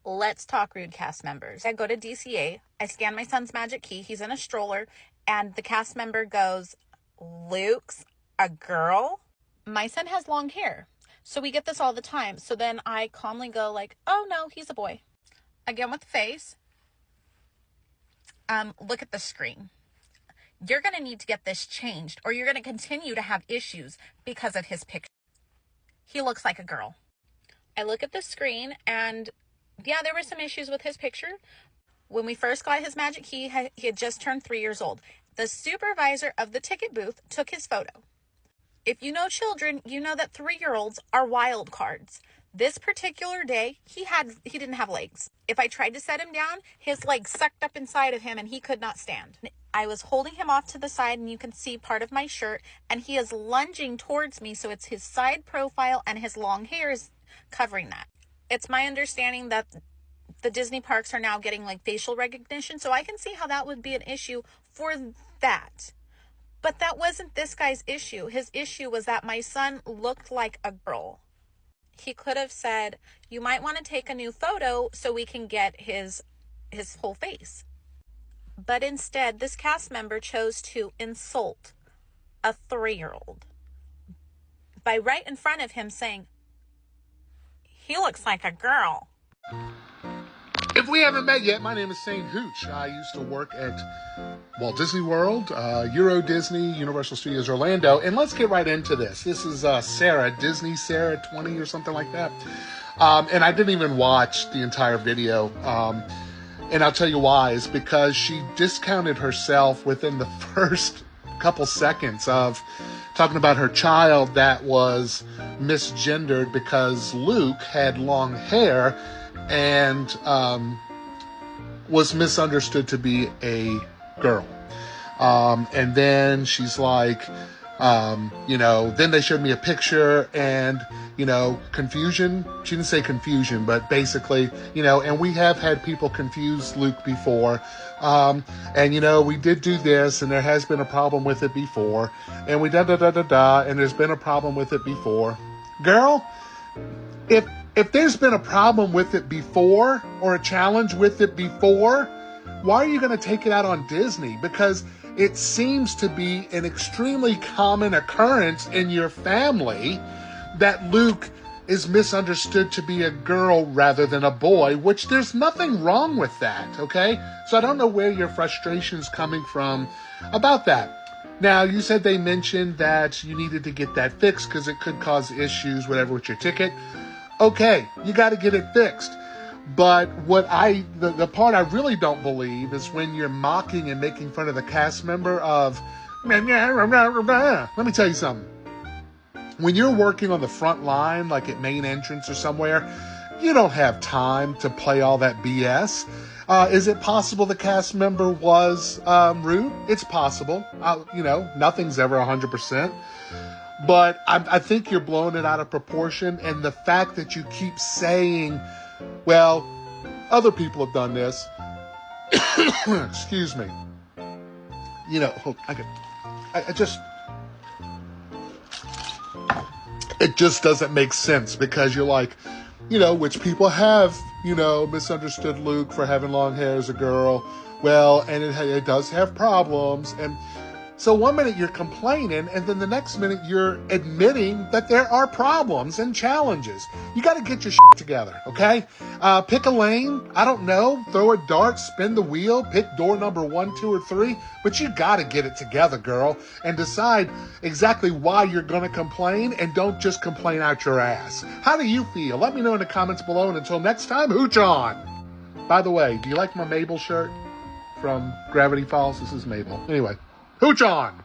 Let's talk rude cast members. I go to DCA, I scan my son's magic key, he's in a stroller, and the cast member goes, "Luke's a girl?" My son has long hair, so we get this all the time. So then I calmly go like, "Oh no, he's a boy." Again with the face. Look at the screen. You're going to need to get this changed, or you're going to continue to have issues because of his picture. He looks like a girl. I look at the screen, and yeah, there were some issues with his picture. When we first got his magic key, he had just turned 3 years old. The supervisor of the ticket booth took his photo. If you know children, you know that 3-year-olds are wild cards. This particular day, he didn't have legs. If I tried to set him down, his legs sucked up inside of him and he could not stand. I was holding him off to the side, and you can see part of my shirt, and he is lunging towards me, so it's his side profile and his long hair is covering that. It's my understanding that the Disney parks are now getting like facial recognition, so I can see how that would be an issue for that. But that wasn't this guy's issue. His issue was that my son looked like a girl. He could have said, "You might want to take a new photo so we can get his whole face." But instead, this cast member chose to insult a 3-year-old by right in front of him saying, "He looks like a girl." If we haven't met yet, my name is Sane Hooch. I used to work at Walt Disney World, Euro Disney, Universal Studios Orlando, and let's get right into this. This is Sarah, Disney Sarah 20 or something like that. And I didn't even watch the entire video. And I'll tell you why. It's because she discounted herself within the first couple seconds of talking about her child that was misgendered because Luke had long hair and was misunderstood to be a girl. And then she's like, then they showed me a picture and, confusion. She didn't say confusion, but basically, and we have had people confuse Luke before. And, we did do this and there has been a problem with it before. And we and there's been a problem with it before. Girl, if there's been a problem with it before or a challenge with it before, why are you going to take it out on Disney? Because it seems to be an extremely common occurrence in your family that Luke is misunderstood to be a girl rather than a boy, which there's nothing wrong with that, okay? So I don't know where your frustration is coming from about that. Now, you said they mentioned that you needed to get that fixed because it could cause issues, whatever, with your ticket. Okay, you got to get it fixed. But the part I really don't believe is when you're mocking and making fun of the cast member of, let me tell you something. When you're working on the front line, like at main entrance or somewhere, you don't have time to play all that BS. Is it possible the cast member was rude? It's possible. Nothing's ever 100%. But I think you're blowing it out of proportion. And the fact that you keep saying, well, other people have done this. Excuse me. It just doesn't make sense because you're like, which people have, misunderstood Luke for having long hair as a girl. Well, and it does have problems. And so one minute you're complaining, and then the next minute you're admitting that there are problems and challenges. You got to get your shit together, okay? Pick a lane. I don't know. Throw a dart, spin the wheel, pick door number 1, 2, or 3. But you got to get it together, girl, and decide exactly why you're going to complain, and don't just complain out your ass. How do you feel? Let me know in the comments below, and until next time, hooch on. By the way, do you like my Mabel shirt from Gravity Falls? This is Mabel. Anyway. Hooch on!